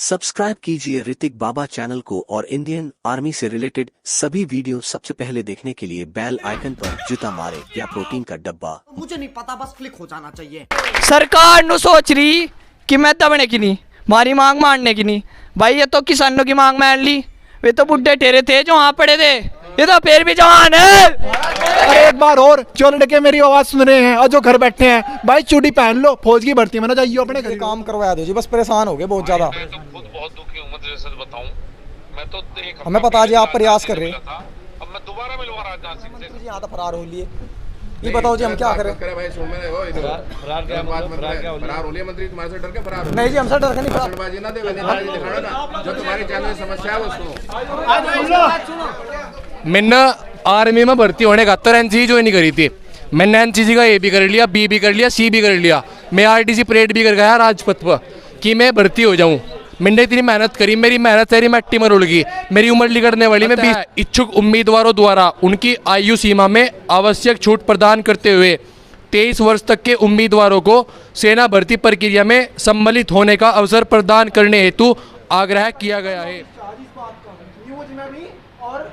Subscribe कीजिए ऋतिक बाबा channel को और इंडियन आर्मी से रिलेटेड सभी वीडियो सबसे पहले देखने के लिए बेल आइकन पर जूता मारे या प्रोटीन का डब्बा। मुझे नहीं पता, बस क्लिक हो जाना चाहिए। सरकार नु सोच रही कि मैं दबने की नहीं, मारी मांग मारने की नहीं। भाई ये तो किसानों की मांग मान ली, वे तो बुढ़े ठहरे थे जो वहाँ पड़े थे, ये तो फिर भी जवान है। अरे एक बार और जो लड़के मेरी आवाज सुन रहे हैं और जो घर बैठे हैं, भाई चूड़ी पहन लो, फौज की भर्ती में ना जाइए, अपने घर काम करवाया दो जी, बस परेशान हो गए बहुत ज्यादा। मैं तो खुद बहुत दुखी हूँ, मुझे सच बताऊं, मैं तो हमें पता जी आप प्रयास कर रहे हैं। अब मैं दोबारा मिलूंगा राजनाथ सिंह से। जी यहाँ तो फरार हो लिए, ये बताओ जी हम क्या करें? भाई सुन में हो इधर फरार हो लिए मंत्री, तुम्हारे से डर के फरार हो? नहीं जी हमसे डर के नहीं फरार। बाजी ना दे, दिखाना ना जो तुम्हारी चैनल की समस्या है वो सुनो। मैंने आर्मी में भर्ती होने का एनसीसी ज्वाइन करी थी। मैंने एनसीसी का ए भी कर लिया, बी भी कर लिया, सी भी कर लिया। मैं आरटीसी परेड भी कर गया राजपथ पर कि मैं भर्ती हो जाऊं। मैंने इतनी मेहनत करी, मेरी मेहनत सारी मट्टी में रुड़ गई। मेरी उम्र निकलने वाली में 20 इच्छुक उम्मीदवारों द्वारा उनकी आयु सीमा में आवश्यक छूट प्रदान करते हुए 23 वर्ष तक के उम्मीदवारों को सेना भर्ती प्रक्रिया में सम्मिलित होने का अवसर प्रदान करने हेतु आग्रह किया गया है। न्यूज में भी और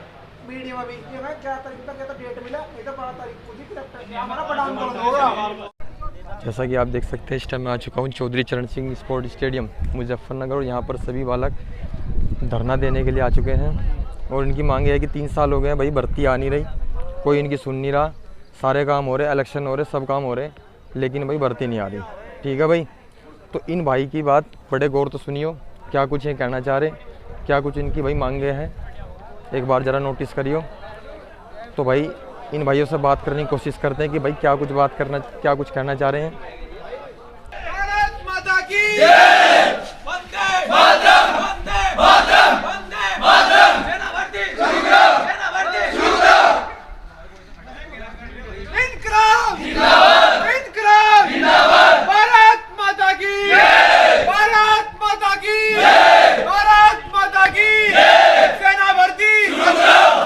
मीडिया में भी ये मैं क्या तारीख तक डेट मिला, ये तो 12 तारीख को जी हमारा प्रधान होगा। जैसा कि आप देख सकते हैं इस टाइम मैं आ चुका हूँ चौधरी चरण सिंह स्पोर्ट स्टेडियम मुजफ्फरनगर, और यहाँ पर सभी बालक धरना देने के लिए आ चुके हैं। और इनकी मांग है कि 3 साल हो गए भाई भर्ती आ नहीं रही, कोई इनकी सुन नहीं रहा। सारे काम हो रहे, इलेक्शन हो रहे, सब काम हो रहे, लेकिन भाई भर्ती नहीं आ रही। ठीक है भाई, तो इन भाई की बात बड़े गौर तो सुनियो, क्या कुछ ये कहना चाह रहे, क्या कुछ इनकी भाई मांगे हैं, एक बार ज़रा नोटिस करियो। तो भाई इन भाइयों से बात करने की कोशिश करते हैं कि भाई क्या कुछ कहना चाह रहे हैं। भारत माता की जय, वंदे मातरम, वंदे मातरम, वंदे मातरम, सेना भर्ती शुरू, सेना भर्ती शुरू, इनकलाब जिंदाबाद, इनकलाब जिंदाबाद, भारत माता की जय, भारत माता की जय, भारत माता की जय, सेना भर्ती शुरू,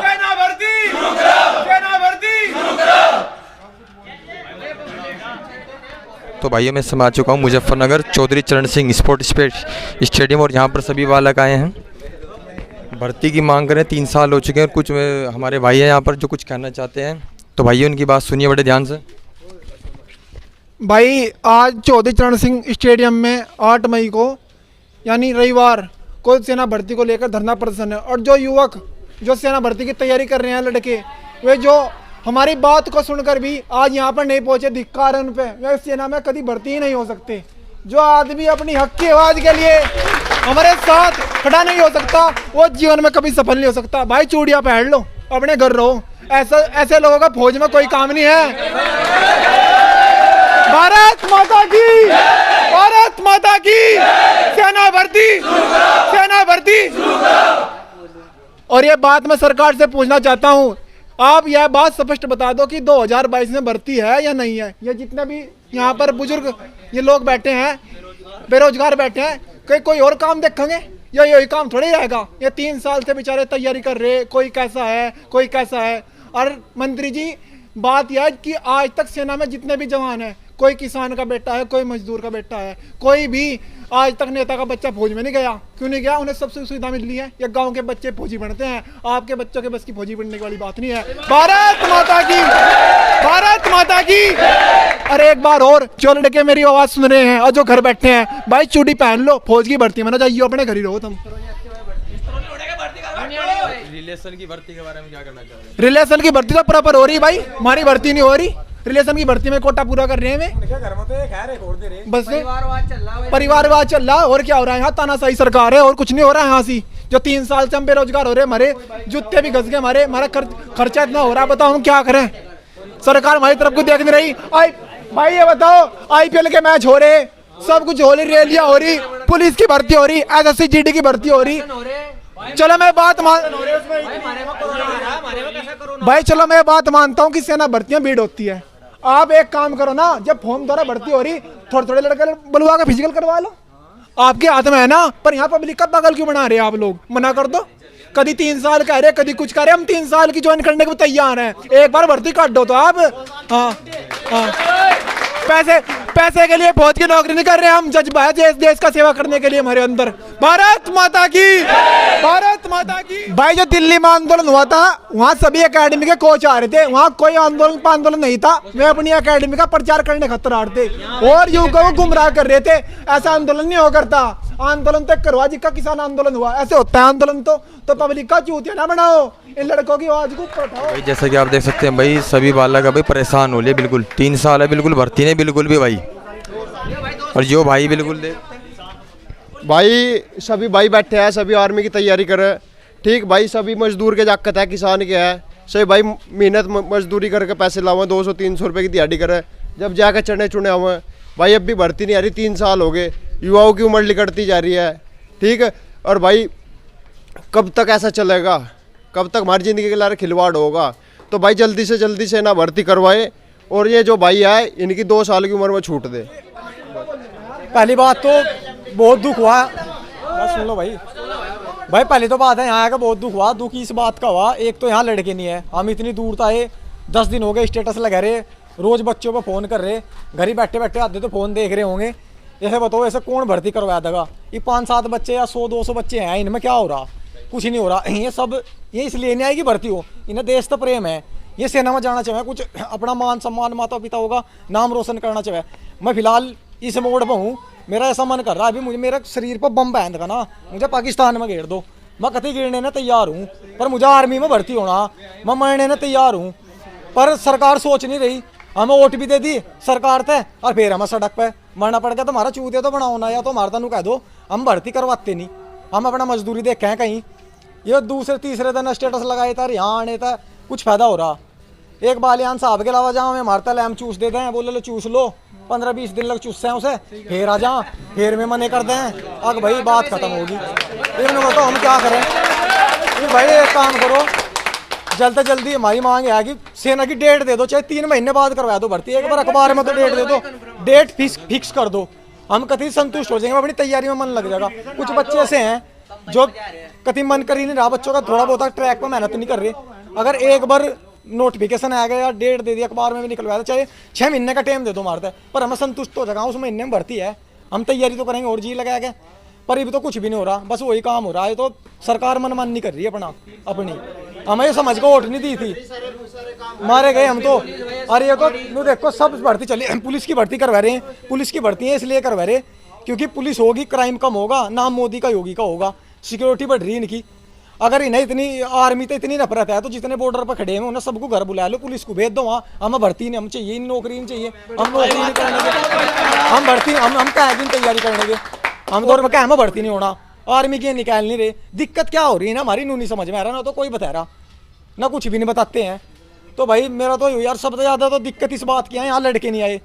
सेना भर्ती शुरू, सेना भर्ती शुरू। तो भाइयों मैं समय आ चुका हूँ मुजफ्फरनगर चौधरी चरण सिंह स्पोर्ट स्टेडियम, और यहाँ पर सभी बालक आए हैं भर्ती की मांग करें। 3 साल हो चुके हैं और कुछ हमारे भाई हैं यहाँ पर जो कुछ कहना चाहते हैं। तो भाइयों उनकी बात सुनिए बड़े ध्यान से। भाई आज चौधरी चरण सिंह स्टेडियम में 8 मई को यानी रविवार को सेना भर्ती को लेकर धरना प्रदर्शन है। और जो युवक जो सेना भर्ती की तैयारी कर रहे हैं लड़के, वे जो हमारी बात को सुनकर भी आज यहाँ पर नहीं पहुँचे, धिक्कार है उन पे। वे सेना में कभी भर्ती ही नहीं हो सकते। जो आदमी अपनी हक की आवाज़ के लिए हमारे साथ खड़ा नहीं हो सकता, वो जीवन में कभी सफल नहीं हो सकता। भाई चूड़ियाँ पहन लो, अपने घर रहो, ऐसे लोगों का फौज में कोई काम नहीं है। भारत माता की, भारत माता की, सेना भर्ती, सेना भर्ती। और ये बात मैं सरकार से पूछना चाहता हूँ, आप यह बात स्पष्ट बता दो कि 2022 में भर्ती है या नहीं है। ये जितने भी यहाँ पर बुजुर्ग ये लोग बैठे हैं, बेरोजगार बैठे हैं, कोई और काम देखेंगे या यही काम थोड़ी रहेगा। ये 3 साल से बेचारे तैयारी कर रहे, कोई कैसा है कोई कैसा है। और मंत्री जी बात यह है कि आज तक सेना में जितने भी जवान हैं, कोई किसान का बेटा है, कोई मजदूर का बेटा है, कोई भी आज तक नेता का बच्चा फौज में नहीं गया। क्यों नहीं गया? उन्हें सबसे सुविधा मिल रही है। या गांव के बच्चे फौजी बनते हैं, आपके बच्चों के बस की फौजी बनने वाली बात नहीं है। भारत माता की, भारत माता की। अरे एक बार और जो लड़के मेरी आवाज सुन रहे हैं और जो घर बैठे हैं, भाई चूड़ी पहन लो, फौज की भर्ती में ना जाइए, अपने घर ही रहो तुम। रिलेशन की भर्ती के बारे में क्या करना चाह रहे हैं? रिलेशन की भर्ती तो प्रॉपर हो रही भाई, हमारी भर्ती नहीं हो रही। रिलेशन की भर्ती में कोटा पूरा कर रहे हैं बस परिवारवाद चल रहा है। और क्या हो रहा है यहाँ? तानाशाही सरकार है और कुछ नहीं हो रहा है यहाँ से। जो 3 साल से हम बेरोजगार हो रहे हैं, हमारे जूते भी घस गए, हमारा खर्चा इतना हो रहा है, बताओ हम क्या करें? सरकार हमारी तरफ को देख नहीं रही। भाई ये बताओ, IPL के मैच हो रहे, सब कुछ हो रही, रैलियां हो रही, पुलिस की भर्ती हो रही, SSC GD की भर्ती हो रही। चलो मैं बात भाई चलो मैं बात मानता हूँ कि सेना भर्तियां भीड़ होती है। आप एक काम करो ना, जब फॉर्म द्वारा भर्ती हो रही, थोड़े लड़के बुलवा के फिजिकल करवा लो, आपके हाथ में है ना। पर यहाँ पब्लिक का पागल क्यों बना रहे हैं आप लोग? मना कर दो। कभी 3 साल कह रहे, कभी कुछ कह रहे, हम 3 साल की ज्वाइन करने को तैयार हैं। एक बार भर्ती काट दो तो आप। हाँ हाँ पैसे के लिए फौज की नौकरी नहीं कर रहे हम, जज्बा है देश का सेवा करने के लिए हमारे अंदर। भारत माता की, भारत माता की। भाई जो दिल्ली में आंदोलन हुआ था वहाँ सभी एकेडमी के कोच आ रहे थे, वहाँ कोई आंदोलन नहीं था। वे अपनी एकेडमी का प्रचार करने खतर आ रहे थे और युवकों को गुमराह कर रहे थे। ऐसा आंदोलन नहीं हो करता, आंदोलन तक करवा जिसका किसान आंदोलन हुआ, ऐसे होता है आंदोलन। तो पब्लिक का चूतिया ना बनाओ, इन लड़कों की आवाज को उठाओ। भाई जैसा कि आप देख सकते हैं भाई सभी बालक अभी परेशान हो लिए, बिल्कुल 3 साल है, बिल्कुल भर्ती नहीं बिल्कुल भी भाई। और जो भाई बिल्कुल दे भाई सभी भाई बैठे हैं, सभी आर्मी की तैयारी कर रहे हैं। ठीक भाई, सभी मजदूर के जाकत है, किसान के है, सभी भाई मेहनत मजदूरी करके पैसे लावे, 200-300 रुपये की दिहाड़ी करे, जब जाकर चढ़े चुने हुए भाई। अब भी भर्ती नहीं आ रही, 3 साल हो गए, युवाओं की उम्र निकलती जा रही है। ठीक है, और भाई कब तक ऐसा चलेगा, कब तक हमारी ज़िंदगी के लिए खिलवाड़ होगा। तो भाई जल्दी से ना भर्ती करवाए और ये जो भाई है इनकी 2 साल की उम्र में छूट दे। पहली बात तो बहुत दुख हुआ, बस सुन लो भाई। पहली तो बात है यहाँ का बहुत दुख हुआ। दुख इस बात का हुआ, एक तो यहाँ लड़के नहीं है, हम इतनी दूर आए, 10 दिन हो गए स्टेटस लगा रहे, रोज बच्चों पर फ़ोन कर रहे, घर ही बैठे बैठे आधे तो फ़ोन देख रहे होंगे। ऐसे बताओ, ऐसे कौन भर्ती करवाया था? ये 5-7 बच्चे या 100-200 बच्चे हैं, इनमें क्या हो रहा? कुछ नहीं हो रहा। ये इसलिए नहीं आएगी भर्ती हो, इन्हें देश तो प्रेम है, ये सेना में जाना चाहिए, कुछ अपना मान सम्मान माता पिता होगा नाम रोशन करना चाहिए। मैं फिलहाल इस मोड़ पर हूँ, मेरा ऐसा मन कर रहा है अभी मुझे मेरे शरीर पर बम बहन का ना, मुझे पाकिस्तान में घेर दो, मैं कतई गिरने ने तैयार हूँ, पर मुझे आर्मी में भर्ती होना, मैं मरने ने तैयार हूँ। पर सरकार सोच नहीं रही, हमें वोट भी दे दी सरकार थे और फिर हमें सड़क पे मरना पड़ गया। तो हमारा चूतिया तो बनाओ ना, या तो हमारा तनु कह दो, हम भर्ती करवाते नहीं, हम अपना मजदूरी देखे हैं कहीं। ये दूसरे तीसरे दिन स्टेटस लगाए था, यहाँ आने था, कुछ फायदा हो रहा? एक बालियान साहब के अलावा जहाँ हमें मारता लैम चूस देते हैं, बोले लो चूस लो, 15-20 दिन लग चूसते हैं उसे, फिर आ जा, फिर में मने करते हैं, अब भाई बात खत्म होगी। इन बताओ हम क्या करें? फिर भाई एक काम करो, जल्द से जल्दी हमारी मांग है कि सेना की डेट दे दो, चाहे 3 महीने बाद करवा दो भर्ती, एक बार अखबार में तो डेट दे दो, डेट फिक्स कर दो, हम कति संतुष्ट हो जाएंगे, अपनी तैयारी में मन लग जाएगा। कुछ बच्चे ऐसे हैं जो कति मन कर ही नहीं रहा, बच्चों का थोड़ा बहुत ट्रैक पर मेहनत नहीं कर रहे। अगर एक बार नोटिफिकेशन आ गया, डेट दे दिया, अखबार में भी निकलवाया, चाहे 6 महीने का टाइम दे दो मारता है, पर हमें संतुष्ट हो जाएगा, उस महीने में भर्ती है, हम तैयारी तो करेंगे और जी लगा के। पर ये भी तो कुछ भी नहीं हो रहा, बस वही काम हो रहा है। तो सरकार मनमान नहीं कर रही है अपनी, हमें समझ को वोट नहीं दी थी, मारे गए हम तो। अरे ये तो देखो सब भर्ती चली, पुलिस की भर्ती करवा रहे हैं, पुलिस की भर्ती है इसलिए करवा रहे क्योंकि पुलिस होगी क्राइम कम होगा, नाम मोदी का योगी का होगा, सिक्योरिटी बढ़ रही है इनकी। अगर इन्हें इतनी आर्मी तो इतनी नफरत है तो जितने बॉर्डर पर खड़े हैं उन्हें सबको घर बुला लो, पुलिस को भेज दो वहाँ। हमें भर्ती नहीं, हम चाहिए नौकरी नहीं चाहिए, हम नौकरी नहीं करने के, हम भर्ती हम क्या दिन तैयारी करने के, हम दौर में क्या हमें भर्ती नहीं होना, आर्मी की निकाल नहीं रहे। दिक्कत क्या हो रही है ना, हमारी नू नहीं समझ में आ रहा, ना तो कोई बता रहा, ना कुछ भी नहीं बताते हैं। तो भाई मेरा तो यार सबसे ज़्यादा तो दिक्कत इस बात की है, यहाँ लड़के नहीं आए,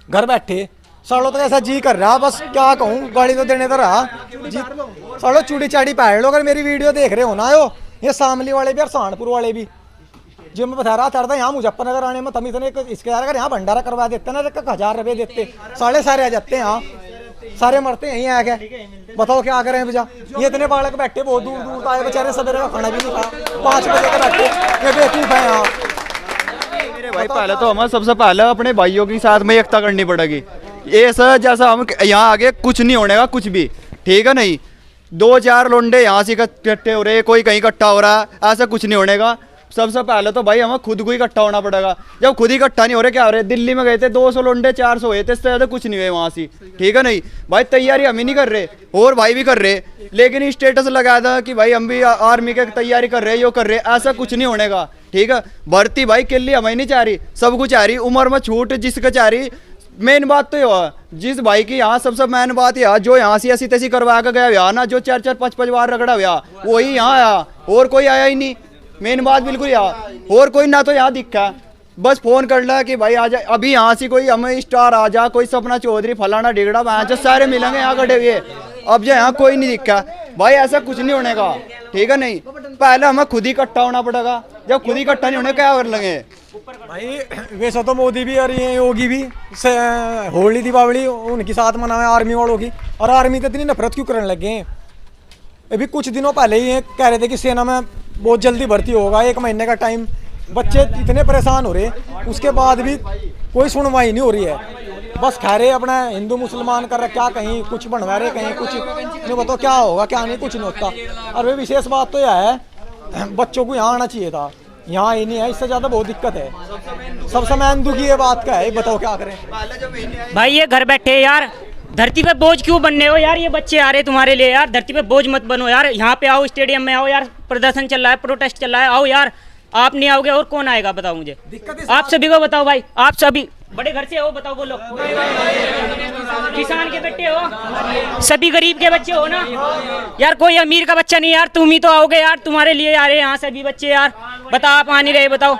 घर बैठे सालों तक ऐसा जी कर रहा, बस क्या कहूँ, गाड़ी तो देने तो रहा जी। सालों चूड़ी चाड़ी पहन लो, अगर मेरी वीडियो देख रहे हो ना यो, ये शामली वाले भी और सहारनपुर वाले भी, जो मैं बता रहा था यहाँ मुजफ्फरनगर आने में, तम इतने इसके अगर यहाँ भंडारा करवा देते ना, 1000 रुपये देते, सारे आ जाते हैं यहाँ, सारे मरते हैं यहीं आके। बताओ क्या करें भैया, ये इतने बालक बैठे बहुत दूर दूर आए बेचारे, सवेरे का खाना भी नहीं खा, 5 बजे के बैठे, ये बेवकूफ़ है यहाँ। भाई पहले तो हमें सबसे पहले अपने भाइयों के साथ में एकता करनी पड़ेगी। ये सर जैसा हम यहाँ आगे कुछ नहीं होने का, कुछ भी ठीक है नहीं, 2-4 लोंडे यहाँ से इकट्ठे हो रहे, कोई कहीं इकट्ठा हो रहा है, ऐसा कुछ नहीं होने का। सबसे पहले तो भाई हमें खुद को इकट्ठा होना पड़ेगा। जब खुद ही इकट्ठा नहीं हो रहे, क्या हो रहे, दिल्ली में गए थे 200 लोंडे 400 हुए थे, इससे ज़्यादा कुछ नहीं हुए वहाँ से, ठीक है नहीं भाई। तैयारी हम ही नहीं कर रहे और भाई भी कर रहे, लेकिन स्टेटस लगाया था कि भाई हम भी आर्मी की तैयारी कर रहे, यो कर रहे, ऐसा कुछ नहीं होने का, ठीक है। भर्ती भाई के लिए हमें नहीं चाह रही, सब कुछ चाह रही, उम्र में छूट जिसका चाह रही। मेन बात तो ये हुआ, जिस भाई की यहाँ सबसे मेन बात यह जो यहाँ से ऐसी तैसी करवा के गया हुआ ना, जो 4-4 5-5 बार रगड़ा हुआ, वही यहाँ आया, और कोई आया ही नहीं। मेन बात बिल्कुल यहाँ, और कोई ना तो यहाँ दिखा, बस फोन कर ला कि भाई आ जा, अभी यहाँ से कोई हमें स्टार आ जा, कोई सपना चौधरी फलाना डिगड़ा वहाँ जो सारे मिलेंगे यहाँ खड़े हुए, अब जो यहाँ कोई नहीं दिखा भाई, ऐसा कुछ नहीं होने का, ठीक है नहीं। पहले हमें खुद ही इकट्ठा होना पड़ेगा, जब खुद ही इकट्ठा नहीं होने क्या कर लेंगे भाई। वैसा तो मोदी भी और ये योगी भी होली दीपावली उनके साथ मनावे आर्मी वालों की, और आर्मी तो इतनी नफरत क्यों करने लगे हैं। अभी कुछ दिनों पहले ही कह रहे थे कि सेना में बहुत जल्दी भर्ती होगा, 1 महीने का टाइम, बच्चे इतने परेशान हो रहे, उसके बाद भी कोई सुनवाई नहीं हो रही है। बस खा रहे अपना हिंदू मुसलमान कर रहे, क्या कहीं कुछ बनवा रहे, कहीं कुछ नहीं, बताओ क्या होगा क्या नहीं, कुछ नहीं होता। और वे विशेष बात तो यह है, बच्चों को यहाँ आना चाहिए था, यहाँ ही नहीं है, इससे ज़्यादा बहुत दिक्कत है। सब समय दुखी ये बात का है, बताओ क्या करें भाई। ये घर बैठे यार, धरती पे बोझ क्यों बनने हो यार, ये बच्चे आ रहे तुम्हारे लिए यार, धरती पे बोझ मत बनो यार, यहाँ पे आओ, स्टेडियम में आओ यार, प्रदर्शन चल रहा है, प्रोटेस्ट चल रहा है, आओ यार। आप नहीं आओगे और कौन आएगा बताओ मुझे, आप सभी को बताओ भाई, आप सभी बड़े घर से हो, बताओ बोलो, किसान के बेटे हो, सभी गरीब के बच्चे हो ना यार, कोई अमीर का बच्चा नहीं यार, तुम ही तो आओगे यार, तुम्हारे लिए आ रहे हैं यहाँ सभी बच्चे यार। बताओ आप आ नहीं रहे, बताओ।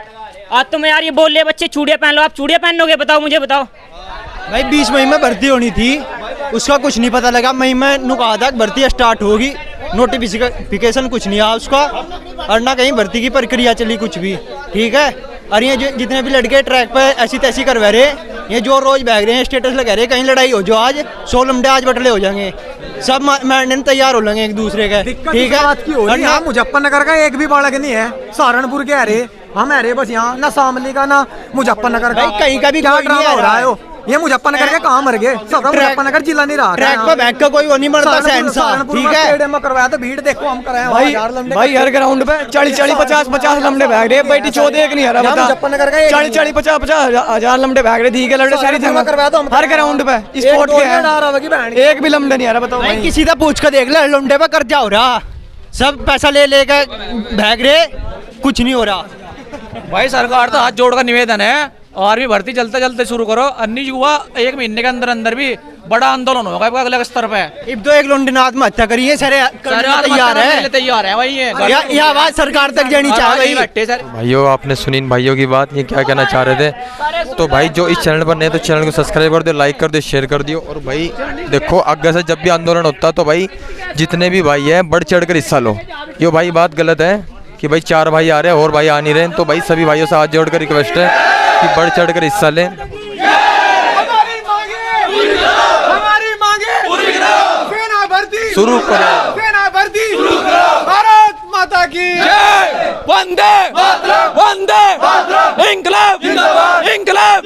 आज तुम यार ये बोल रहे बच्चे चूड़िया पहन लो, आप चूड़िया पहनोगे, बताओ मुझे, बताओ भाई 20 मई में भर्ती होनी थी, उसका कुछ नहीं पता लगा। मई में कहा था भर्ती स्टार्ट होगी, नोटिफिकेशन कुछ नहीं आया उसका, और ना कहीं भर्ती की प्रक्रिया चली कुछ भी, ठीक है। और ये जितने भी लड़के ट्रैक पे ऐसी तैसी करवा रहे, ये जो रोज भाग रहे हैं, स्टेटस लगा रहे, कहीं लड़ाई हो जो आज 100 लमडे आज बटले हो जाएंगे, सब मारने तैयार हो लेंगे एक दूसरे के, ठीक है। मुजफ्फरनगर का एक भी बालक नहीं है, सहारनपुर के अरे हम अरे बस यहाँ ना शामली का ना मुजफ्फरनगर का, कहीं का भी क्या ड्रामा हो रहा है। ये मुजफ्फरनगर के कहाँ मर गए, सब मुजफ्फरनगर जिला नहीं रहा, ट्रैक पे बैठ का कोई वो नहीं मरता, ठीक है। स्टेडियम में करवाया तो भीड़ देखो हम कराए भाई हर ग्राउंड पे 40-50 लमडे भाग रहे, बेटी 14 एक नहीं आ रहा, मुजफ्फरनगर का 40-50 हजार लमडे भाग रहे, ठीक है, लड़े सारी जगह करवाया तो हर ग्राउंड पे स्पोर्ट के हैं, एक भी लमडे नहीं आ रहा, बताओ भाई। किसी का पूछ कर देख ले, लुंडे पे कर्जा हो रहा, सब पैसा ले लेकर भाग रहे, कुछ नहीं हो रहा। भाई सरकार तो हाथ जोड़ का निवेदन है, आर्मी भर्ती जल्दी जल्दी शुरू करो, अन्य युवा 1 महीने के अंदर अंदर भी बड़ा आंदोलन होगा अगले स्तर पे। अब तो एक लुंडे ने आत्महत्या करी है, सारे तैयार है भाई, ये आवाज सरकार तक जानी चाहिए। भाइयों आपने सुनी भाइयों की बात, ये क्या कहना चाह रहे थे। तो भाई जो इस चैनल पर नए तो चैनल को सब्सक्राइब कर दो, लाइक कर दो, शेयर कर दियो। और भाई देखो आगे से जब भी आंदोलन होता है तो भाई जितने भी भाई हैं बढ़ चढ़ कर हिस्सा लो। ये भाई बात गलत है कि भाई 4 भाई आ रहे हैं और भाई आ नहीं रहे, तो भाई सभी भाइयों से हाथ जोड़ कर रिक्वेस्ट है कि बढ़ चढ़ कर हिस्सा लें। शुरू करो, भारत माता की वंदे वंदे इंकलाब इंकलाब,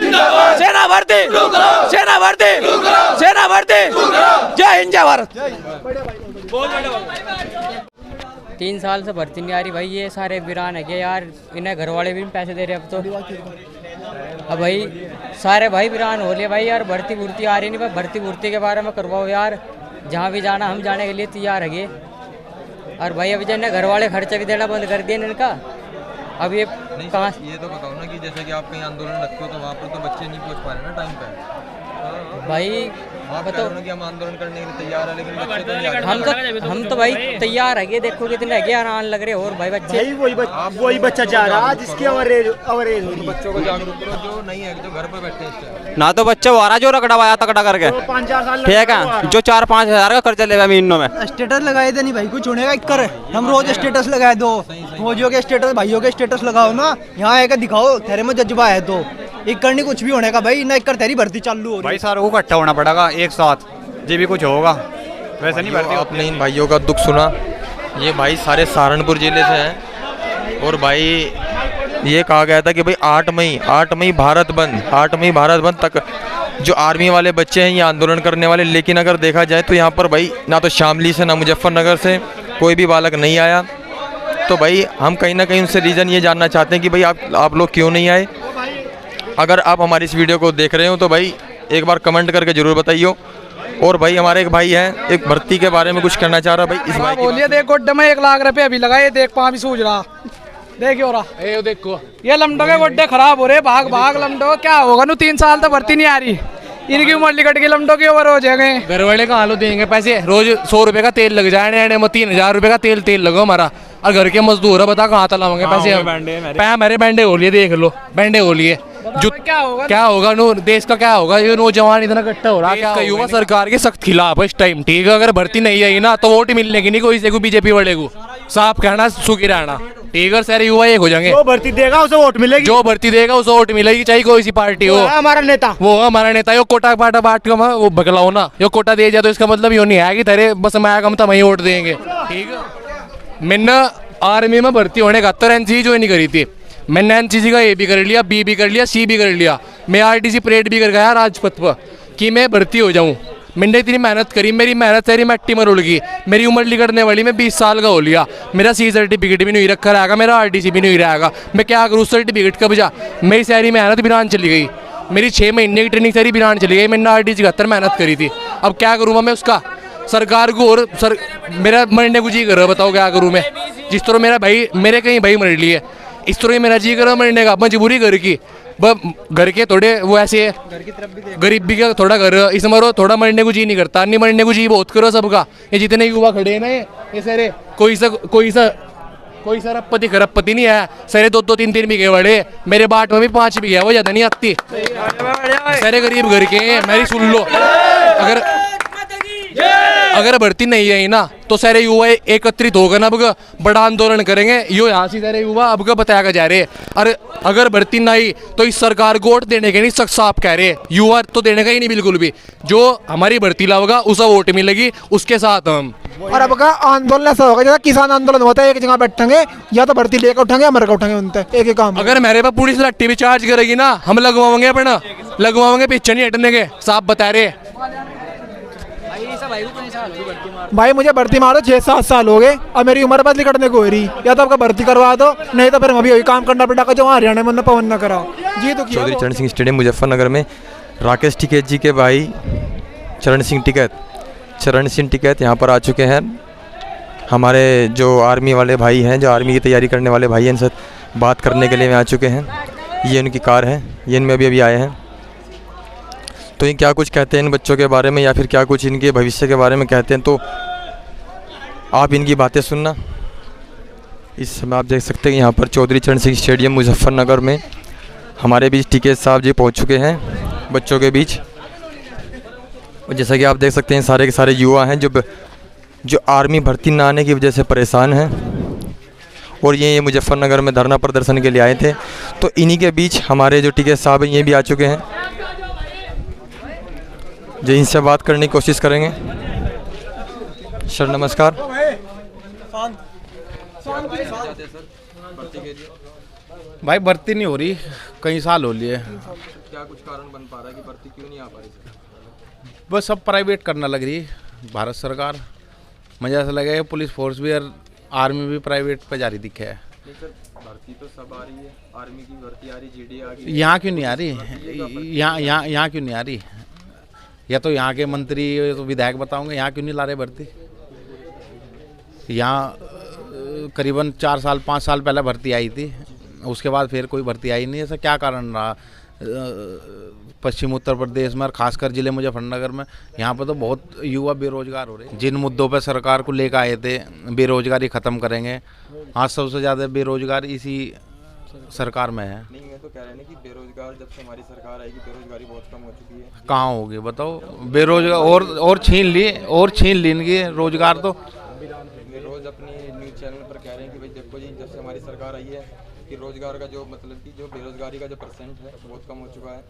सेना भर्ती सेना भर्ती सेना भर्ती, जय हिंद जय भारत। 3 साल से भर्ती नहीं आ रही भाई, ये सारे वीरान है यार, इन्हें घर वाले भी पैसे दे रहे अब तो। अब भाई सारे भाई वीरान हो लिए भाई यार, भर्ती भुर्ती आ रही नहीं भाई, भर्ती भुर्ती के बारे में करवाओ यार, जहाँ भी जाना हम जाने के लिए तैयार है। और भाई अभी जो घर वाले खर्चा भी देना बंद कर दिए इनका, अब ये कहाँ। ये तो बताओ ना कि जैसे कि आप कहीं आंदोलन रखते हो तो वहाँ पर तो बच्चे नहीं पहुँच पा रहे ना टाइम पे। भाई बताओ कि हम आंदोलन करने के लिए तैयार है, लेकिन बच्चे तो नहीं आ रहे। हम तो भाई तैयार है, देखो कितने है आराम लग रहे और भाई बच्चे वही बच्चा जा रहा है जिसकी अवरेज बच्चों को जागरूक करो जो नहीं है, जो घर पर बैठे हैं। ना तो बच्चा आ रहा जो रगड़ा वाया तगड़ा करके, 5-4 साल ठीक है, जो 4-5 हजार का खर्चा लेगा महीनों में। स्टेटस लगाए थे नहीं भाई, कुछ होने का इक्कर, हम रोज स्टेटस लगाए दो, फौजियों के स्टेटस भाइयों के स्टेटस लगाओ ना, यहाँ आकर दिखाओ तेरे में जज्बा है तो इक्कर नहीं कुछ भी होने का भाई, ना इक्कर तेरी भर्ती चालू हो भाई, सारों को इकट्ठा होना पड़ेगा एक साथ, जे भी कुछ होगा, वैसे नहीं भर्ती। अपने इन भाइयों का दुख सुना, ये भाई सारे सहारनपुर जिले से हैं, और भाई ये कहा गया था कि भाई 8 मई भारत बंद, 8 मई भारत बंद तक जो आर्मी वाले बच्चे हैं ये आंदोलन करने वाले। लेकिन अगर देखा जाए तो यहाँ पर भाई ना तो शामली से ना मुजफ्फरनगर से कोई भी बालक नहीं आया। तो भाई हम कहीं ना कहीं उनसे रीज़न ये जानना चाहते हैं कि भाई आप लोग क्यों नहीं आए। अगर आप हमारी इस वीडियो को देख रहे हो तो भाई एक बार कमेंट करके ज़रूर बताइए। और भाई हमारे एक भाई हैं, एक भर्ती के बारे में कुछ कहना चाह रहा भाई, इस भाई बोलिए। देख गोड्डे में 1 लाख रुपए अभी लगाए, देख पाँव भी सूझ रहा, देखियो रहा, ये देखो ये लमडो के गोड्डे खराब हो रहे, भाग भाग लमडो, क्या होगा नू 3 साल तक भर्ती नहीं आ रही, इनकी उम्र लिकट के लमडो की ओवर हो जाएंगे। घर वाले कहाँ लो देंगे पैसे, रोज 100 रुपए का तेल लग जाए, 3000 रुपए का तेल लगो हमारा, और घर के मजदूर है, बता कहाँ तलाओगे पैसे। मेरे बैंडे हो लिए, देख लो बैंडे हो लिए, जो क्या होगा नो देश का क्या होगा, ये नौजवान इतना इकट्ठा हो रहा है, युवा सरकार के सख्त खिलाफ है इस टाइम, ठीक है। अगर भर्ती नहीं आई ना तो वोट मिलने की नहीं कोई से बीजेपी वाले को, साफ कहना सुखी रहना, ठीक है। सारे युवा एक हो जाएंगे, जो भर्ती देगा उसे वोट मिलेगी, जो भर्ती देगा उसे वोट मिलेगी, चाहे कोई सी पार्टी हो, हमारा नेता वो हमारा नेता। यो कोटा पाटा बाट का वो बगलाओ ना, यो कोटा दे जाए तो इसका मतलब ये नहीं है कि तेरे बस मैं कम था वही वोट देंगे, ठीक है। मैंने आर्मी में भर्ती होने का तो एनसीसी ज्वाइन नहीं करी थी, मैंने एनसीसी का ए भी कर लिया, बी भी कर लिया, सी भी कर लिया, मैं आरटीसी परेड भी कर गया राजपथ पर, कि मैं भर्ती हो जाऊँ। मैंने इतनी मेहनत करी, मेरी मेहनत सारी मट्टी में रुल गई। मेरी उम्र निकलने वाली, मैं 20 साल का हो लिया, मेरा सी सर्टिफिकेट भी नहीं रखा रहेगा, मेरा RTC भी नहीं रहेगा। मैं क्या करूँ, सर्टिफिकेट कब जा? मेरी सारी मेहनत बिरान चली गई, मेरी 6 महीने की ट्रेनिंग सारी बिरान चली गई। मैंने RTC 71 मेहनत करी थी, अब क्या करूँ मैं उसका? सरकार को और मेरा मरने को जी कर रहा, बताओ क्या करूँ मैं? जिस तरह मेरा भाई, मेरे कहीं भाई मर लिए, इस तरह मेरा जी कर रहा मरने का, मजबूरी घर की। घर के थोड़े वो ऐसे गरीबी का थोड़ा घर, इस मरो थोड़ा मरने को जी नहीं करता, नहीं मरने को जी बहुत करो सबका। ये जितने युवा खड़े हैं ना, ये सारे कोई सा रपति खरपति नहीं है, सारे 2-2 3-3 बीघे बड़े, मेरे बाट में भी 5 बीघे, वो ज्यादा नहीं आती। सारे गरीब घर के हैं, मेरी सुन लो। अगर भर्ती नहीं आई ना तो सारे युवा एकत्रित होकर ना अब बड़ा आंदोलन करेंगे। यो यहाँ से सारे युवा अब का बताया जा रहे हैं। अरे अगर भर्ती नहीं आई तो इस सरकार को वोट देने के नहीं, सख्त साफ कह रहे हैं, युवा तो देने का ही नहीं बिल्कुल भी। जो हमारी भर्ती लाओगा उसे वोट मिलेगी, उसके साथ हम। और अब का आंदोलन ऐसा होगा जैसा किसान आंदोलन होता है, एक जगह बैठेंगे या तो भर्ती लेकर उठेंगे या मर कर उठेंगे, उनसे एक ही काम। अगर मेरे पास पुलिस लट्टी भी चार्ज करेगी ना, हम लगवाओगे अपना, लगवाओगे, पीछे नहीं हटने के, साफ बता रहे। भाई मुझे भर्ती मारो 6-7 साल हो गए, अब मेरी उम्र बदली करने को हो रही, या तो आपका भर्ती करवा दो, नहीं तो फिर अभी वही काम करना पड़ेगा जो हरियाणा में पवन न कराओ जी। तो चौधरी चरण सिंह स्टेडियम मुजफ्फरनगर में राकेश टिकैत जी के भाई चरण सिंह टिकैत यहाँ पर आ चुके हैं। हमारे जो आर्मी वाले भाई हैं, जो आर्मी की तैयारी करने वाले भाई हैं, इनसे बात करने के लिए मैं आ चुके हैं। ये उनकी कार है, ये इनमें अभी आए हैं। तो ये क्या कुछ कहते हैं इन बच्चों के बारे में, या फिर क्या कुछ इनके भविष्य के बारे में कहते हैं, तो आप इनकी बातें सुनना। इस समय आप देख सकते हैं यहाँ पर चौधरी चरण सिंह स्टेडियम मुजफ्फरनगर में हमारे बीच टिकैत साहब जी पहुँच चुके हैं बच्चों के बीच। और जैसा कि आप देख सकते हैं सारे के सारे युवा हैं जो आर्मी भर्ती ना आने की वजह से परेशान हैं, और ये मुजफ्फरनगर में धरना प्रदर्शन के लिए आए थे। तो इन्हीं के बीच हमारे जो टिकैत साहब हैं ये भी आ चुके हैं, जो इनसे बात करने की कोशिश करेंगे। सर नमस्कार। भाई भर्ती नहीं हो रही, कई साल हो लिए। क्या कुछ कारण बन पा रहा है कि भर्ती क्यों नहीं आ पा रही? बस सब प्राइवेट करना लग रही भारत सरकार। मुझे ऐसा लगा पुलिस फोर्स भी और आर्मी भी प्राइवेट पे जारी दिखे है। भर्ती तो सब आ रही है, आर्मी की भर्ती आ रही, GD आ गई, यहाँ क्यों नहीं आ रही? यहाँ क्यों नहीं आ रही? या तो यहाँ के मंत्री तो विधायक बताऊंगे यहाँ क्यों नहीं ला रहे भर्ती। यहाँ करीबन 4-5 साल पहले भर्ती आई थी, उसके बाद फिर कोई भर्ती आई नहीं। ऐसा क्या कारण रहा? पश्चिम उत्तर प्रदेश में और खासकर जिले मुजफ्फरनगर में यहाँ पर तो बहुत युवा बेरोजगार हो रहे हैं। जिन मुद्दों पर सरकार को लेकर आए थे, बेरोजगारी ख़त्म करेंगे, आज सबसे ज़्यादा बेरोजगार इसी सरकार में है। नहीं, मैं तो कह रहे हैं कि बेरोजगार जब से हमारी सरकार आएगी बेरोजगारी बहुत कम हो चुकी है। कहाँ होगी बताओ? बेरोजगार और छीन ली इनकी रोजगार। तो रोज अपनी न्यूज़ चैनल पर कह रहे हैं कि भाई देखो जी, जब से हमारी सरकार आई है कि रोजगार का जो मतलब कि जो बेरोजगारी का जो परसेंट है बहुत कम हो चुका है।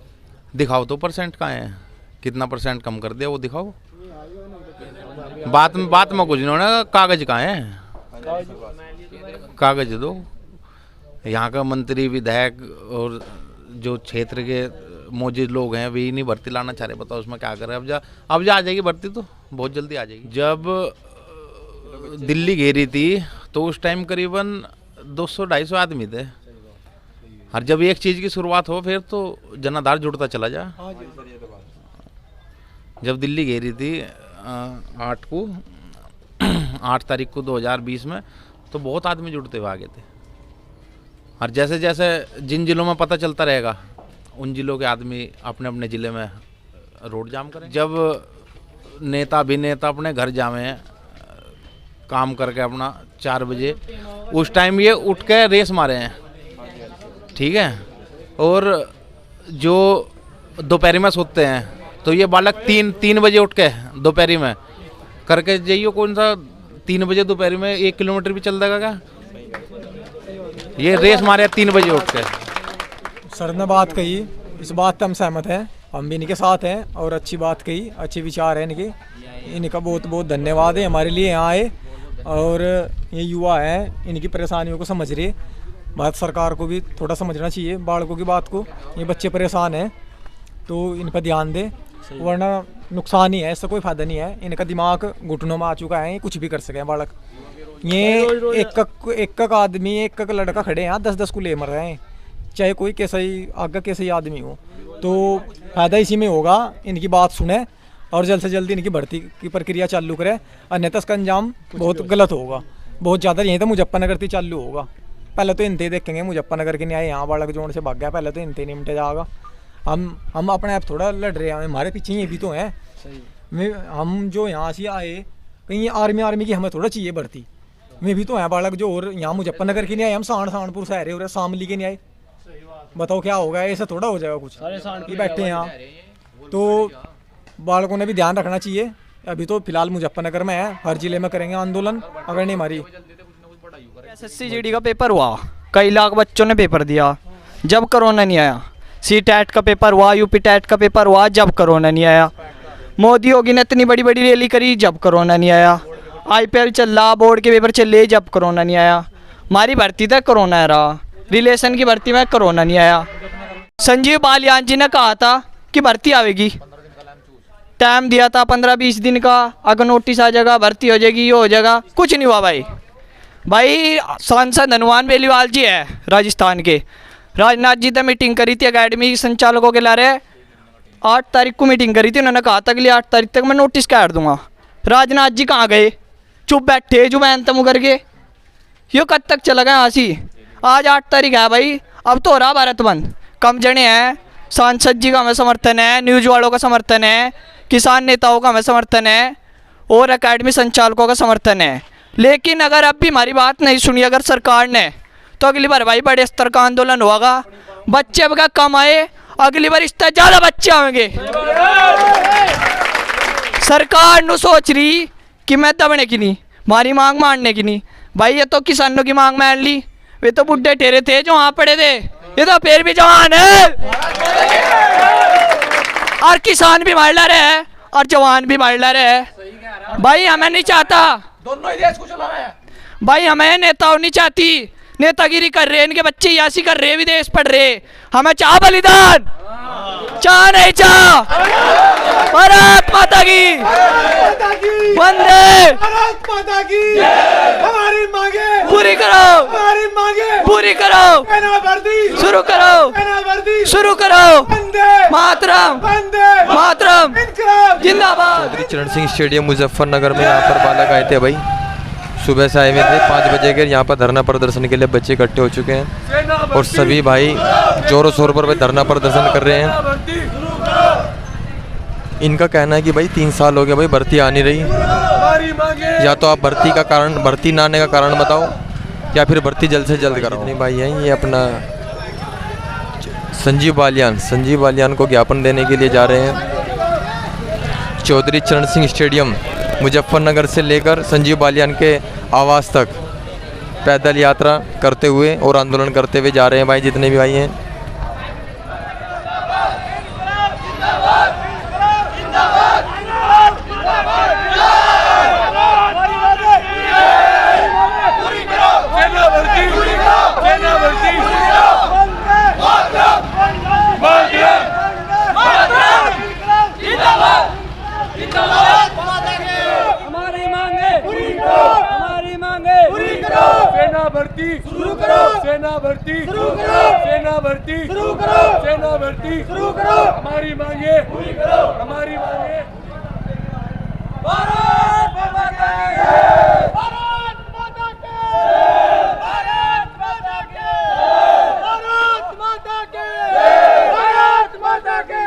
दिखाओ तो परसेंट कहाँ है, कितना परसेंट कम कर दिया वो दिखाओ। बात में कुछ नहीं होना, कागज कहाँ है? कागज दो। यहाँ का मंत्री विधायक और जो क्षेत्र के मौजूद लोग हैं वे नहीं भर्ती लाना चाह रहे। बताओ उसमें क्या करें? अब जा आ जाएगी भर्ती, तो बहुत जल्दी आ जाएगी। जब दिल्ली घेरी थी तो उस टाइम करीबन 200-250 आदमी थे। और जब एक चीज़ की शुरुआत हो फिर तो जनाधार जुड़ता चला जा। जब दिल्ली घेरी थी 8 तारीख को 2020 में, तो बहुत आदमी जुड़ते हुए आ गए थे। और जैसे जैसे जिन जिलों में पता चलता रहेगा उन जिलों के आदमी अपने अपने ज़िले में रोड जाम करें। जब नेता अभिनेता अपने घर जावे काम करके अपना 4 बजे, उस टाइम ये उठ के रेस मारे हैं, ठीक है। और जो दोपहरी में सोते हैं तो ये बालक 3 बजे उठ के दोपहरी में करके जाइए। कौन सा 3 बजे दोपहरी में 1 किलोमीटर भी चल देगा क्या? ये रेस मारे 3 बजे उठ के। सर ने बात कही, इस बात पे हम सहमत हैं, हम भी इनके साथ हैं। और अच्छी बात कही, अच्छे विचार हैं इनका बहुत बहुत धन्यवाद है हमारे लिए यहाँ आए। और ये युवा हैं, इनकी परेशानियों को समझ रहे। भारत सरकार को भी थोड़ा समझना चाहिए बालकों की बात को। ये बच्चे परेशान हैं तो इन पर ध्यान दें। वरना नुकसान ही है, इससे कोई फायदा नहीं है। इनका दिमाग घुटनों में आ चुका है, ये कुछ भी कर सके हैं बालक। ये एक आदमी, एक लड़का खड़े हैं 10-10 को ले मर रहे हैं, चाहे कोई कैसा ही आगे कैसा ही आदमी हो। तो फायदा इसी में होगा, इनकी बात सुने और जल्द से जल्द इनकी भर्ती की प्रक्रिया चालू करें, अन्यथा इसका अंजाम बहुत गलत होगा, बहुत ज़्यादा। यहीं तो मुजफ्फरनगर से चालू होगा। पहले तो इनते देखेंगे, मुजफ्फरनगर के नहीं आए, यहाँ बालक जोड़ से भाग गया, पहले तो इनते निपट जाएगा। हम अपने आप थोड़ा लड़ रहे हैं, हमारे पीछे ये भी तो हैं। हम जो यहाँ से आए, कहीं आर्मी की हमें थोड़ा चाहिए भर्ती में भी तो है बालक जो, और यहाँ मुजफ्फरनगर के नहीं आए, हम सहारनपुर से आ रहे हो रहे, शामली के नहीं आए। बताओ क्या होगा, ऐसा थोड़ा हो जाएगा कुछ। ये बैठे हैं यहाँ, तो बालकों ने भी ध्यान रखना चाहिए। अभी तो फिलहाल मुजफ्फरनगर में है, हर जिले में करेंगे आंदोलन अगर नहीं हमारी। SSC GD का पेपर हुआ, कई लाख बच्चों ने पेपर दिया जब कोरोना नहीं आया। CTET का पेपर हुआ, UP TET का पेपर हुआ जब कोरोना नहीं आया। मोदी योगी ने इतनी बड़ी बड़ी रैली करी जब कोरोना नहीं आया। IPL चल रहा, बोर्ड के पेपर चल रहे जब कोरोना नहीं आया। हमारी भर्ती तक कोरोना रहा, रिलेशन की भर्ती में कोरोना नहीं आया। संजीव बालियान जी ने कहा था कि भर्ती आएगी, टाइम दिया था 15-20 दिन का, अगर नोटिस आ जाएगा भर्ती हो जाएगी, ये हो जाएगा, कुछ नहीं हुआ भाई। सांसद हनुमान बेलीवाल जी है राजस्थान के, राजनाथ जी ने मीटिंग करी थी अकेडमी संचालकों के लारे, 8 तारीख को मीटिंग करी थी। उन्होंने कहा था कि 8 तारीख तक मैं नोटिस काट दूंगा। राजनाथ जी कहाँ गए, चुप बैठे जो मैं तम करके, ये कब तक चला गया हंसी। आज 8 तारीख है भाई, अब तो हो रहा भारत बंद। कम जने हैं, सांसद जी का हमें समर्थन है, न्यूज वालों का समर्थन है, किसान नेताओं का हमें समर्थन है, और अकेडमी संचालकों का समर्थन है। लेकिन अगर अब भी हमारी बात नहीं सुनी अगर सरकार ने, तो अगली बार भाई बड़े स्तर का आंदोलन होगा। बच्चे अब कम आए, अगली बार इससे ज़्यादा बच्चे आएंगे। सरकार नु सोच रही कि मैं दबने की नहीं, हमारी मांग मानने की नहीं। भाई ये तो किसानों की मांग मान ली, वे तो बुढ़े ठहरे थे जो वहाँ पड़े थे, ये तो फिर भी जवान है। और किसान भी मार ला रहे हैं और जवान भी मार ला रहे हैं। भाई हमें नहीं चाहता, दोनों ही देश को चलाना है भाई, हमें नेताओं नहीं चाहती, नेतागिरी कर रहे, इनके बच्चे यासी कर रहे, विदेश पढ़ रहे। हमें चाह बलिदान, चाह नहीं चाह। भारत माता की वंदे, भारत माता की हमारी मांगे पूरी करो, हमारी मांगे पूरी करो, शुरू करो, शुरू करो। मातरम, मातरम, जिंदाबाद। चौधरी चरण सिंह स्टेडियम मुजफ्फरनगर में यहाँ पर बालक आए थे भाई, सुबह से आए हुए थे 5 बजे के। यहाँ पर धरना प्रदर्शन के लिए बच्चे इकट्ठे हो चुके हैं और सभी भाई जोरों शोर पर धरना प्रदर्शन कर रहे हैं। इनका कहना है कि भाई 3 साल हो गए भाई भर्ती आ नहीं रही, या तो आप भर्ती ना आने का कारण बताओ, या फिर भर्ती जल्द से जल्द करो। नहीं भाई हैं ये अपना संजीव बालियान को ज्ञापन देने के लिए जा रहे हैं। चौधरी चरण सिंह स्टेडियम मुजफ्फरनगर से लेकर संजीव बालियान के आवास तक पैदल यात्रा करते हुए और आंदोलन करते हुए जा रहे हैं भाई, जितने भी भाई हैं। भर्ती शुरू करो, सेना भर्ती शुरू करो, सेना भर्ती शुरू करो, सेना भर्ती शुरू करो। हमारी मांगे पूरी करो, हमारी मांगे। भारत माता की, भारत माता की, भारत माता की, भारत माता की, भारत माता की,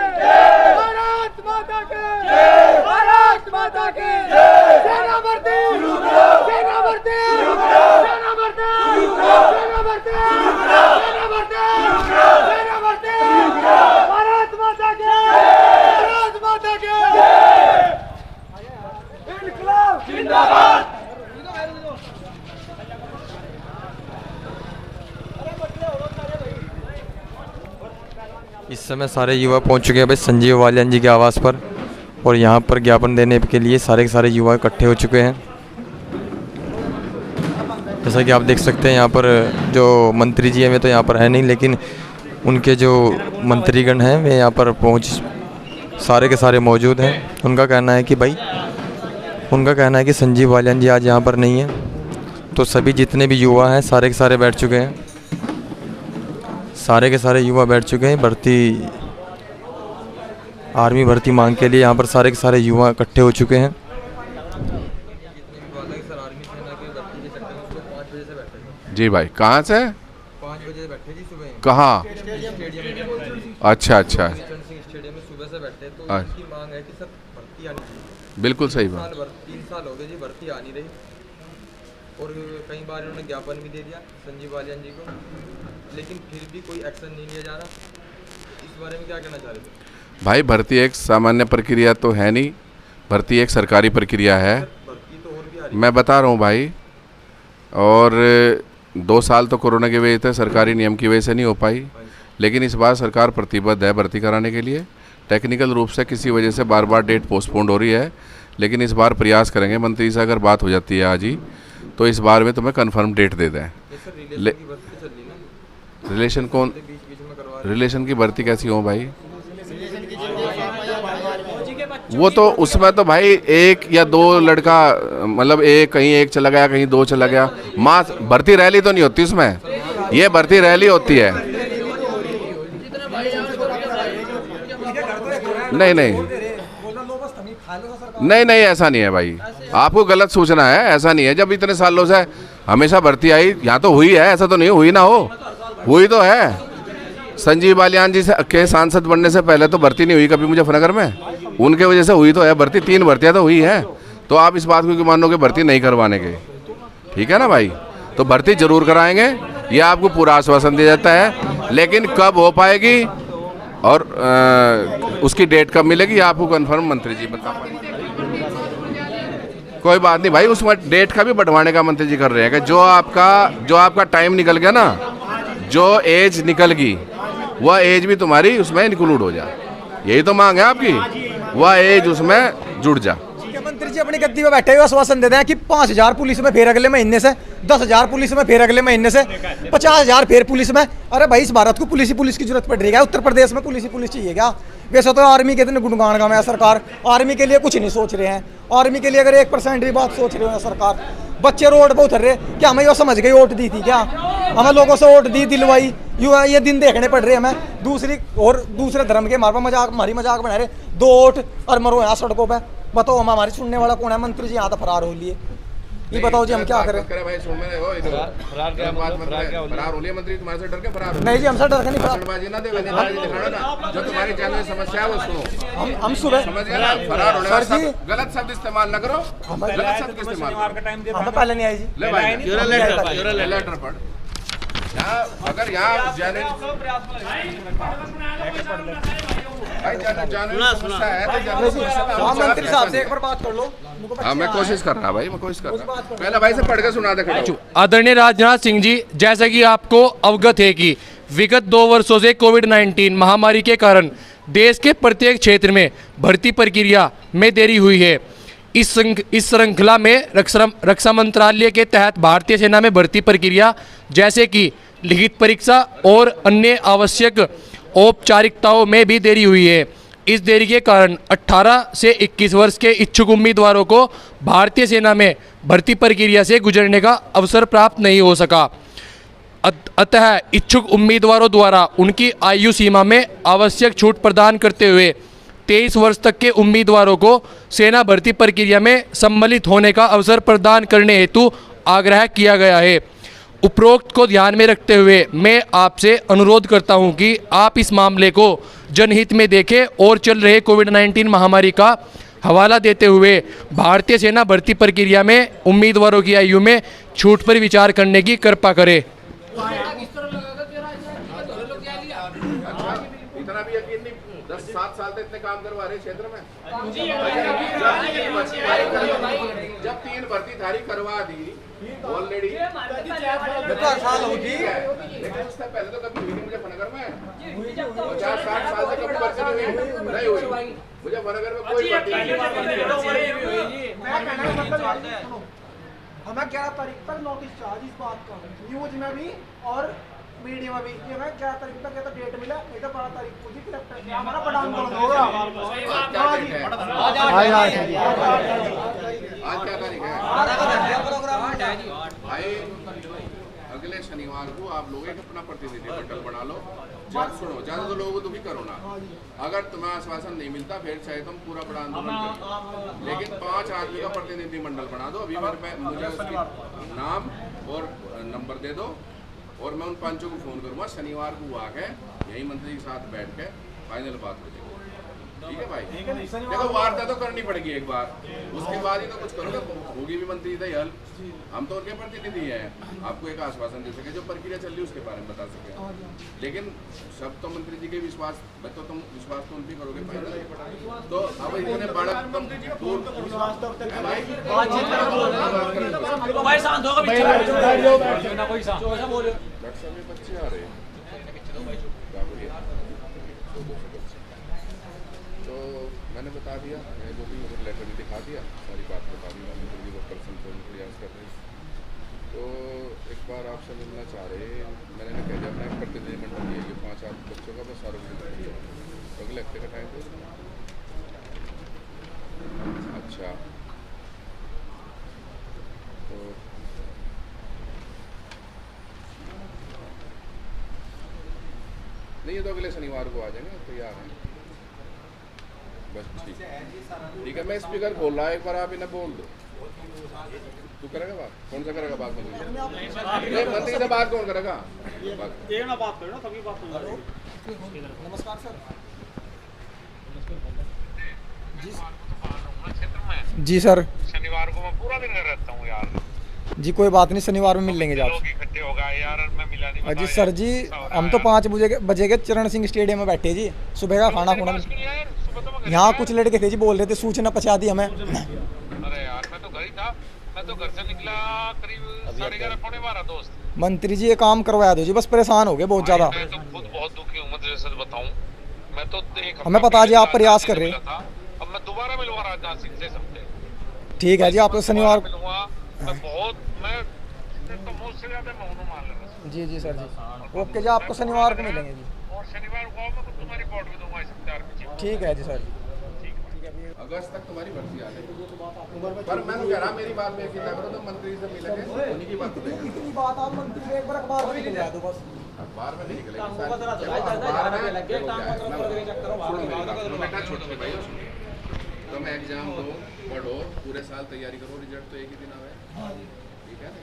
भारत माता की, भारत माता की। सेना भर्ती शुरू करो, सेना भर्ती शुरू करो, सेना भर्ती शुरू करो, सेना भर्ती शुरू करो, सेना भर्ती शुरू करो, सेना भर्ती शुरू करो। भारत माता की, भारत माता की। इनकलाब जिंदाबाद। इस समय सारे युवा पहुंच चुके हैं भाई संजीव बालियान जी के आवास पर, और यहाँ पर ज्ञापन देने के लिए सारे के सारे युवा इकट्ठे हो चुके हैं। जैसा कि आप देख सकते हैं यहाँ पर जो मंत्री जी हैं वे तो यहाँ पर है नहीं, लेकिन उनके जो मंत्रीगण हैं वे यहाँ पर पहुँच सारे के सारे मौजूद हैं। उनका कहना है कि संजीव बालियान जी आज यहाँ पर नहीं है, तो सभी जितने भी युवा हैं सारे के सारे बैठ चुके हैं। सारे के सारे युवा बैठ चुके हैं आर्मी भर्ती मांग के लिए। यहाँ पर सारे के सारे युवा इकट्ठे हो चुके हैं। जी भाई, कहाँ से? 5 बजे से बैठे जी सुबह। कहाँ? अच्छा अच्छा, स्टेडियम में सुबह से बैठे, तो उनकी मांग है कि सर भर्ती आनी चाहिए। बिल्कुल सही बात। 3 साल हो गए जी, भर्ती आ नहीं रही, और कई बार इन्होंने ज्ञापन भी दे दिया संजीव बालियान जी को, लेकिन फिर भी कोई एक्शन नहीं लिया जा रहा। इस बारे में क्या कहना चाह रहे थे? भाई, भर्ती एक सामान्य प्रक्रिया तो है नहीं, भर्ती एक सरकारी प्रक्रिया है। मैं बता रहा हूँ भाई, और 2 साल तो कोरोना की वजह से, सरकारी नियम की वजह से नहीं हो पाई, लेकिन इस बार सरकार प्रतिबद्ध है भर्ती कराने के लिए। टेक्निकल रूप से किसी वजह से बार बार डेट पोस्टपोन्ड हो रही है, लेकिन इस बार प्रयास करेंगे मंत्री से, अगर बात हो जाती है आज ही, तो इस बार में तुम्हें कंफर्म डेट दे दें। रिलेशन की भर्ती कैसी हो भाई? वो तो उसमें तो भाई 1 या 2 लड़का, मतलब कहीं एक चला गया, कहीं 2 चला गया। मास भर्ती रैली तो नहीं होती उसमें, ये भर्ती रैली होती है। नहीं, ऐसा नहीं है भाई, आपको गलत सूचना है। ऐसा नहीं है, जब इतने सालों से हमेशा भर्ती आई, यहाँ तो हुई है, ऐसा तो नहीं हुई ना हो, हुई तो है। संजीव बालियान जी के सांसद बनने से पहले तो भर्ती नहीं हुई कभी मुजफ्फरनगर में, उनके वजह से हुई तो है भर्ती। 3 भर्तियाँ तो हुई हैं, तो आप इस बात को क्यों मानो कि भर्ती नहीं करवाने के? ठीक है ना भाई, तो भर्ती जरूर कराएंगे, ये आपको पूरा आश्वासन दिया जाता है, लेकिन कब हो पाएगी और उसकी डेट कब मिलेगी आपको कंफर्म मंत्री जी बता पाएंगे। कोई बात नहीं भाई, उसमें डेट का भी बढ़वाने का मंत्री जी कर रहे हैं कि जो आपका टाइम निकल गया ना, जो एज निकल गई, वह एज भी तुम्हारी उसमें इंक्लूड हो जाए। यही तो मांग है आपकी, वह एज उसमें जुड़ जा। मंत्री जी अपनी गद्दी में बैठे हुए आश्वासन देते हैं कि 5,000 पुलिस में फिर अगले महीने से, 10,000 पुलिस में फिर अगले महीने से, 50,000 फिर पुलिस में। अरे भाई, इस भारत को पुलिस ही पुलिस की जरूरत पड़ रही है, उत्तर प्रदेश में पुलिस ही पुलिस चाहिए क्या? वैसे तो आर्मी के इतने गुणगान गावे सरकार, आर्मी के लिए कुछ नहीं सोच रहे हैं। आर्मी के लिए अगर 1% भी बात सोच रहे हो सरकार, बच्चे रोड पर उतर रहे, क्या हमें यो समझ गई वोट दी थी क्या? हमें लोगों से वोट दी, दिलवाई, ये दिन देखने पड़ रहे हैं हमें। दूसरे धर्म के हमारी मजाक बना रहे, 2 वोट और मरो यहाँ सड़कों पे। बताओ हम, हमारी सुनने वाला कौन है? मंत्री जी यहाँ तो फरार हो लिए, ये बताओ जी हम क्या करें? भाई सुन, मैंने फरार हो लिए मंत्री, तुम्हारे से डर के फरार? नहीं जी, हमसे डर के नहीं फरार। जो तुम्हारी जान समस्या है वो सुनो। हम सुबह समझिए ना, फरार होने का गलत शब्द इस्तेमाल न करो, गलत शब्द इस्तेमाल। हमें पहले नहीं आई जी। ले भाई, लेटर पढ़। अगर यहाँ मंत्री साहब से एक बार बात कर लो। हाँ, मैं कोशिश कर रहा भाई, पहले भाई से पढ़ के सुना दे। आदरणीय राजनाथ सिंह जी, जैसा कि आपको अवगत है कि विगत 2 वर्षों से कोविड-19 महामारी के कारण देश के प्रत्येक क्षेत्र में भर्ती प्रक्रिया में देरी हुई है। इस श्रृंखला में रक्षा मंत्रालय के तहत भारतीय सेना में भर्ती प्रक्रिया जैसे कि लिखित परीक्षा और अन्य आवश्यक औपचारिकताओं में भी देरी हुई है। इस देरी के कारण 18 से 21 वर्ष के इच्छुक उम्मीदवारों को भारतीय सेना में भर्ती प्रक्रिया से गुजरने का अवसर प्राप्त नहीं हो सका। अतः इच्छुक उम्मीदवारों द्वारा उनकी आयु सीमा में आवश्यक छूट प्रदान करते हुए 23 वर्ष तक के उम्मीदवारों को सेना भर्ती प्रक्रिया में सम्मिलित होने का अवसर प्रदान करने हेतु आग्रह किया गया है। उपरोक्त को ध्यान में रखते हुए मैं आपसे अनुरोध करता हूं कि आप इस मामले को जनहित में देखें और चल रहे कोविड-19 महामारी का हवाला देते हुए भारतीय सेना भर्ती प्रक्रिया में उम्मीदवारों की आयु में छूट पर विचार करने की कृपा करें। इतना भी यकीन नहीं, 10-7 साल से इतने काम करवा रहे क्षेत्र में। जब 3 भर्ती धारी करवा दी ऑलरेडी, साल होगी, लेकिन उससे पहले तो कभी हुई नहीं मुजफ्फरनगर में। 50-60 साल से कभी भर्ती नहीं हुई मुजफ्फरनगर में, कोई भर्ती नहीं। हमें 11 तारीख तक नोटिस चाहिए इस बात का, न्यूज में भी और मीडिया में भी ये मैं 11 तारीख तक तो डेट मिला, नहीं तो 12 तारीख को जी कलेक्टर क्या हमारा बड़ा आंदोलन होगा। आज क्या तारीख है? भाई अगले शनिवार को आप लोग एक अपना प्रतिनिधि मंडल बना लो। सुनो, ज्यादा तो लोगों को दुखी करो ना। अगर तुम्हें आश्वासन नहीं मिलता फिर चाहे तुम पूरा बड़ा आंदोलन करो, लेकिन 5 आदमी का प्रतिनिधि मंडल बना दो। अभी मेरे पे मुझे उसकी नाम और नंबर दे दो और मैं उन 5 को फ़ोन करूँगा। शनिवार को आके यही मंत्री के साथ बैठ के फाइनल बात हो जाएगी। ठीक है भाई, देखो वार्ता तो करनी पड़ेगी एक बार, उसके बाद ही तो कुछ करोगे। होगी भी मंत्री थे हल, हम तो उनके प्रतिनिधि हैं, आपको एक आश्वासन दे सके जो प्रक्रिया चल रही है उसके बारे में बता सके। लेकिन सब तो मंत्री जी के विश्वास, तो तुम विश्वास तो उन पर करोगे फाइनल। तो अब इतने बड़ा तुम बच्चे आ रहे हैं तो मैंने बता दिया, मैं जो भी मुझे लेटर भी दिखा दिया, सारी बात बता दी। मैं मुझे वो पर्सन को प्रयास कर रहे तो एक बार आपसे मिलना चाह रहे। मैंने कह दिया मैं प्रतिनिधि मंडल ये 5 बच्चों का बस सार्वजनिक तो अगले हफ्ते का टाइम दो। अच्छा तो नहीं, ये तो अगले शनिवार को आ जाएंगे, तैयार हैं बस। ठीक है, मैं स्पीकर बोल रहा है, एक बार आप इन्हें बोल दो। तू करेगा बात? कौन सा करेगा बात? मंत्री मंत्री से बात कौन करेगा? ये ना बात करो ना, सभी बात करो। नमस्कार सर। जी सर, शनिवार को मैं पूरा दिन घर रहता हूँ यार। जी कोई बात नहीं, शनिवार में मिल लेंगे आप। इकट्ठे हो गए यार, मैं मिला नहीं। जी सर जी, हम तो 5 बजे के चरण सिंह स्टेडियम में बैठे जी। सुबह का खाना खुना यहाँ कुछ लड़के थे जी, बोल रहे थे सूचना पहुंचा दी हमें। अरे यार मैं तो घर ही था, मैं तो घर से निकला करीब 11:30 पौने 12 दोस्त। मंत्री जी ये काम करवाया दो जी, बस परेशान हो गए बहुत ज्यादा। मैं तो खुद बहुत दुखी हूँ, मैं सच बताऊँ। मैं तो हमें पता जी आप प्रयास कर रहे हैं। अब मैं दोबारा मिलूंगा राजनाथ सिंह से सबसे। ठीक है जी, आप तो शनिवार मिलूंगा। मैं तो मुझसे ज्यादा मैं मान लूंगा। जी सर जी, ओके जी, आपको शनिवार को मिलेंगे जी। और शनिवार को मैं तुम्हारी रिपोर्ट भी दूंगा इस हफ्ते। ठीक है जी सर। अगस्त तक तुम्हारी भर्ती आ जाएगी। पर मैं कह रहा मेरी बात में चिंता करो, तो मंत्री से मिलेंगे, उन्हीं की बात करेंगे। इतनी बात आप मंत्री से एक बार अखबार में निकल जाए तो बस। अखबार में नहीं निकलेगी। बेटा छोटे भाई तुम एग्जाम दो, पढ़ो, पूरे साल तैयारी करो, रिजल्ट तो एक ही दिन आवे। ठीक है ना?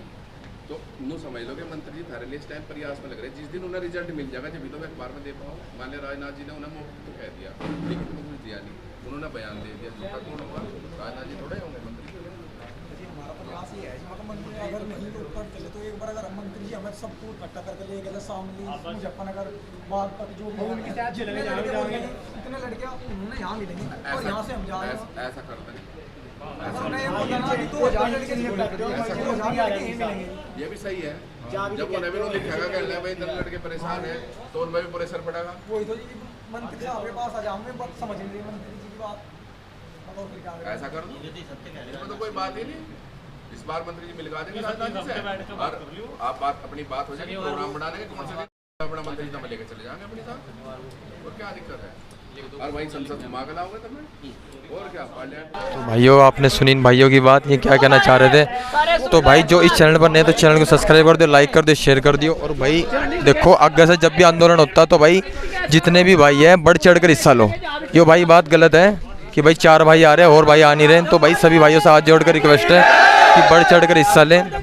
तो नो समझ लो कि मंत्री जी थारे लिए इस टाइम प्रयास में लग रहे। जिस दिन उन्हें रिजल्ट मिल जाएगा जब तो मैं अखबार में दे पाऊँ। मान लिया राजनाथ जी ने उन्हें मुफ्त कह दिया, लेकिन तुम्हें कुछ दिया नहीं, उन्होंने बयान दे दिया, झूठा कौन होगा? राजनाथ जी थोड़े होंगे मंत्री। हमारा प्रयास ये है मतलब मंत्री अगर नहीं तो ऊपर चले तो एक बार अगर मंत्री जी हमें सबको इकट्ठा करके ले गए शामली मुजफ्फरनगर बाग तक जो इतने लड़के उन्होंने यहाँ मिलेंगे और यहाँ से हम जा रहे हैं। ऐसा करते हैं, ये भी सही है। जब उन्हें भी लिखेगा कि भाई इधर लड़के परेशान है तो उनमें भी प्रेशर पड़ेगा। वही तो जी, मंत्री साहब के पास आ जाओ, हमें बात समझ नहीं रही मंत्री जी की बात। ऐसा कर दो, इसमें तो कोई बात ही नहीं। इस बार मंत्री जी मिलवा देंगे राजनाथ जी से और आप बात अपनी बात हो जाएगी, प्रोग्राम बना लेंगे, कौन से अपना मंत्री जी लेके चले जाएंगे अपने साथ। और क्या दिक्कत है? और वहीं संसद घुमा के लाओगे तुम्हें, और क्या पार्लियामेंट। तो भाइयों आपने सुनी इन भाइयों की बात, ये क्या कहना चाह रहे थे। तो भाई जो इस चैनल पर नए तो चैनल को सब्सक्राइब कर दियो, लाइक कर दियो, शेयर कर दियो। और भाई देखो आगे से जब भी आंदोलन होता है तो भाई जितने भी भाई हैं बढ़ चढ़ कर हिस्सा लो। ये भाई बात गलत है कि भाई 4 भाई आ रहे हैं और भाई आ नहीं रहे, तो भाई सभी भाइयों से हाथ जोड़ कर रिक्वेस्ट है कि बढ़ चढ़ कर हिस्सा लें।